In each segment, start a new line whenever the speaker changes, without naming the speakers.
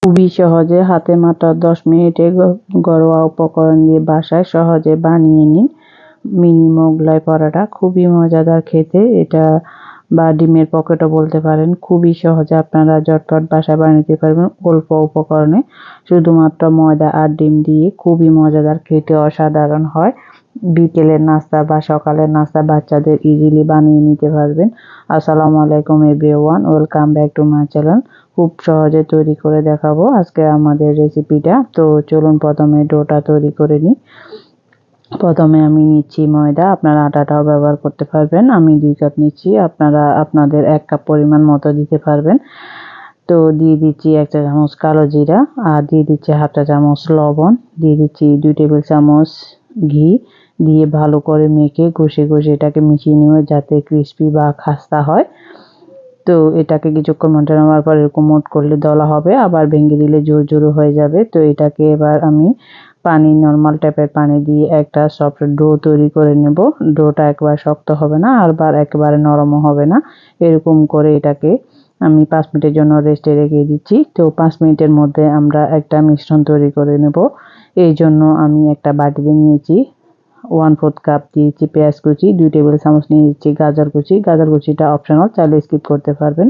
খুবই সহজে হাতে মাত্র 10 মিনিটে ঘরোয়া উপকরণ দিয়ে বাসায় সহজে বানিয়ে নিন মিনি মোগলাই পরোটা। খুবই মজাদার খেতে এটা, বা ডিমের পকেটও বলতে পারেন। খুবই সহজে আপনারা ঝটপট বাসায় বানিয়ে নিতে পারবেন অল্প উপকরণে, শুধুমাত্র ময়দা আর ডিম দিয়ে। খুবই মজাদার, খেতে অসাধারণ হয়। বিকেলের নাস্তা বা সকালের নাস্তা বাচ্চাদের ইজিলি বানিয়ে নিতে পারবেন। আসসালামু আলাইকুম everyone, welcome back to my channel. খুব সহজে তৈরি করে দেখাবো আজকে আমাদের রেসিপিটা। তো চলুন প্রথমে ডোটা তৈরি করে নিই। প্রথমে আমি নিচ্ছি ময়দা, আপনারা আটাটাও ব্যবহার করতে পারবেন। আমি 2 কাপ নিচ্ছি, আপনারা আপনাদের 1 কাপ পরিমাণ মতো দিতে পারবেন। তো দিয়ে দিচ্ছি 1 চা চামচ কালো জিরা, আর দিয়ে দিচ্ছি 1/2 চা চামচ লবণ, দিয়ে দিচ্ছি 2 টেবিল চামচ ঘি। দিয়ে ভালো করে মেখে ঘষে এটাকে মিশিয়ে নেব যাতে ক্রিস্পি বা খাস্তা হয়। তো এটাকে কিছুক্ষণ মাখা নেওয়ার পর এরকম মোট করলে দলা হবে, আবার ভেঙে দিলে ঝুরঝুরে হয়ে যাবে। তো এটাকে এবার আমি পানি, নর্মাল ট্যাপের পানি দিয়ে একটা সফট ডো তৈরি করে নেব। ডোটা একবার শক্ত হবে না, আবার একেবারে নরমও হবে না। এরকম করে এটাকে আমি 5 মিনিটের জন্য রেস্টে রেখে দিচ্ছি। তো 5 মিনিটের মধ্যে আমরা একটা মিশ্রণ তৈরি করে নেব। এই জন্য আমি একটা বাটিতে নিয়েছি 1/4 কাপ দিয়েছি পেঁয়াজ কুচি, 2 টেবিল চামচ নিয়ে দিচ্ছি গাজর কুচি। গাজর কুচিটা অপশনাল, চাইলে স্কিপ করতে পারবেন।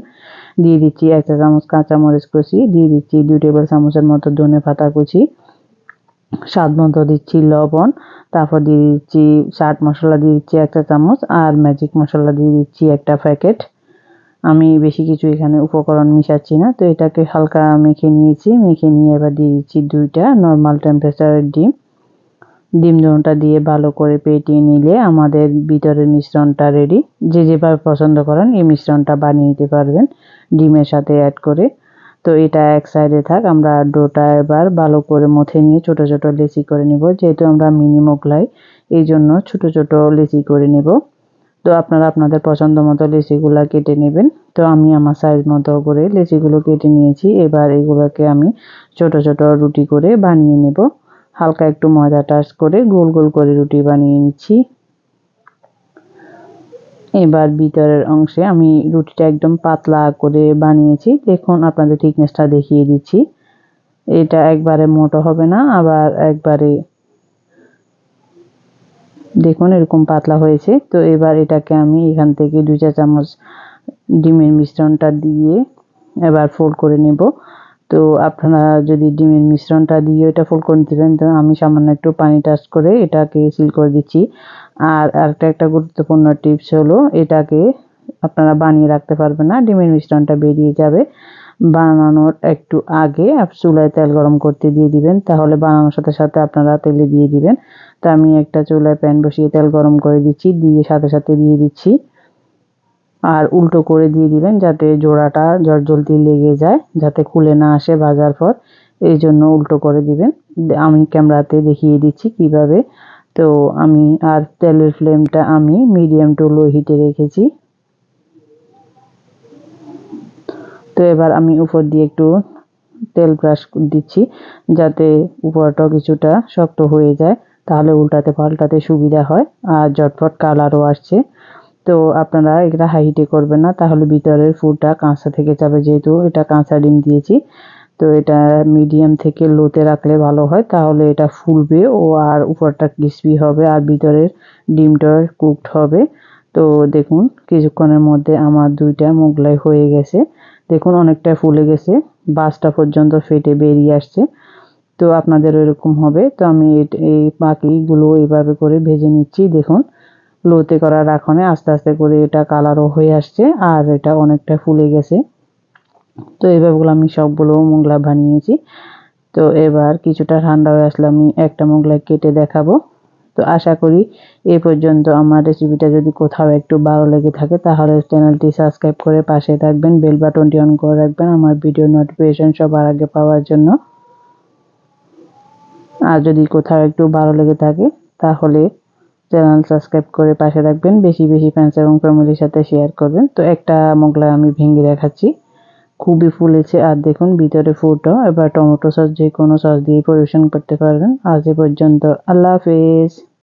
দিয়ে দিচ্ছি 1 চা চামচ কাঁচামরিচ কুচি, দিয়ে দিচ্ছি 2 টেবিল চামচের মতো ধনেপাতা কুচি, স্বাদ মতো দিচ্ছি লবণ। তারপর দিয়ে দিচ্ছি চাট মশলা, দিয়ে দিচ্ছি 1 চা চামচ, আর ম্যাজিক মশলা দিয়ে দিচ্ছি একটা প্যাকেট। আমি বেশি কিছু এখানে উপকরণ মিশাচ্ছি না। তো এটাকে হালকা মেখে নিয়েছি। মেখে নিয়ে এবার দিয়ে দিচ্ছি 2টা নর্মাল টেম্পারেচারের ডিম। ডিম দুটোটা দিয়ে ভালো করে ফেটিয়ে নিলে আমাদের ভিতরের মিশ্রণটা রেডি। যে যেভাবে পছন্দ করেন এই মিশ্রণটা বানিয়ে নিতে পারবেন ডিমের সাথে অ্যাড করে। তো এটা এক সাইডে থাক, আমরা ডোটা এবার ভালো করে মথে নিয়ে ছোট ছোট লেচি করে নেব। যেহেতু আমরা মিনি মোগলাই, এই জন্য ছোট ছোট লেচি করে নেব। তো আপনারা আপনাদের পছন্দ মতো লেচিগুলো কেটে নেবেন। তো আমি আমার সাইজ মতো করে লেচিগুলো কেটে নিয়েছি। এবার এগুলোকে আমি ছোট ছোট রুটি করে বানিয়ে নেব। হালকা একটু ময়দা টাচ করে গোল গোল করে রুটি বানিয়ে নিচ্ছি। এবার ভিতরের অংশে আমি রুটিটা একদম পাতলা করে বানিয়েছি। দেখুন, আপনাদের থিকনেসটা দেখিয়ে দিচ্ছি। এটা একবারে মোটা হবে না, আবার একবারে, দেখুন এরকম পাতলা হয়েছে। তো এবার এটাকে আমি এখান থেকে 2 চা চামচ ডিমের মিশ্রণটা দিয়ে এবার ফোল্ড করে নেব। তো আপনারা যদি ডিমের মিশ্রণটা দিয়ে এটা ফোল্ড করে নিতে পারেন, তো আমি সামান্য একটু পানি টাচ করে এটাকে সিল করে দিচ্ছি। আর একটা গুরুত্বপূর্ণ টিপস হলো, এটাকে আপনারা বানিয়ে রাখতে পারবেন না, ডিমের মিশ্রণটা বেরিয়ে যাবে। বানানোর একটু আগে চুলায় তেল গরম করতে দিয়ে দিবেন, তাহলে বানানোর সাথে সাথে আপনারা তেলে দিয়ে দিবেন। তো আমি একটা চুলায় প্যান বসিয়ে তেল গরম করে দিচ্ছি, দিয়ে সাথে সাথে দিয়ে দিচ্ছি। আর উল্টো করে দিয়ে দিবেন যাতে জোড়াটা জলদি লেগে যায়, যাতে খুলে না আসে ভাজার পর। এই জন্য উল্টো করে দিবেন। আমি ক্যামেরাতে দেখিয়ে দিচ্ছি কিভাবে। তো আমি আর তেলের ফ্লেমটা আমি মিডিয়াম টু লো হিটে রেখেছি। তো এবার আমি উপর দিয়ে একটু তেল ব্রাশ দিচ্ছি যাতে উপরটাও কিছুটা শক্ত হয়ে যায়, তাহলে উল্টাতে পাল্টাতে সুবিধা হয় আর ঝটপট কালারও আসছে। তো আপনারা এটা হাই হিটে করবেন না, তাহলে ভিতরের ফুডটা কাঁচা থেকে যাবে, যেহেতু এটা কাঁচা ডিম দিয়েছি। তো এটা মিডিয়াম থেকে লোতে রাখলে ভালো হয়, তাহলে এটা ফুলবে ও আর উপরটা ক্রিসপি হবে আর ভিতরের ডিমটা কুকড হবে। তো দেখুন কিছুক্ষণের মধ্যে আমার 2টা মোগলাই হয়ে গেছে। দেখুন অনেকটা ফুলে গেছে, বাসটা পর্যন্ত ফেটে বেরিয়ে আসছে। তো আপনাদের এরকম হবে। তো আমি এই বাকিগুলো এইভাবে করে ভেজে নিচ্ছি। দেখুন লোতে করা রাখনে আস্তে আস্তে করে এটা কালারও হয়ে আসছে আর এটা অনেকটা ফুলে গেছে। তো এইভাবে আমি সবগুলো মোগলাই বানিয়েছি। তো এবার কিছুটা ঠান্ডা হয়ে আসলে আমি একটা মোগলাই কেটে দেখাবো। তো আশা করি এই পর্যন্ত আমার রেসিপিটা যদি কোথাও একটু ভালো লেগে থাকে, তাহলে চ্যানেলটি সাবস্ক্রাইব করে পাশে থাকবেন, বেল বাটনটি অন করে রাখবেন আমার ভিডিও নোটিফিকেশন সবার আগে পাওয়ার জন্য। আর যদি কোথাও একটু ভালো লেগে থাকে, তাহলে চ্যানেল সাবস্ক্রাইব করে পাশে থাকবেন, বেশি বেশি ফ্রেন্ডস এবং ফ্যামিলির সাথে শেয়ার করবেন। তো একটা মোগলাই আমি ভেঙে দেখাচ্ছি, খুবই ফুলেছে আর দেখুন ভিতরে ফুটও। এবার টমেটো সস, যে কোনো সস দিয়ে পরিবেশন করতে পারবেন। আজ এ পর্যন্ত, আল্লাহ হাফেজ।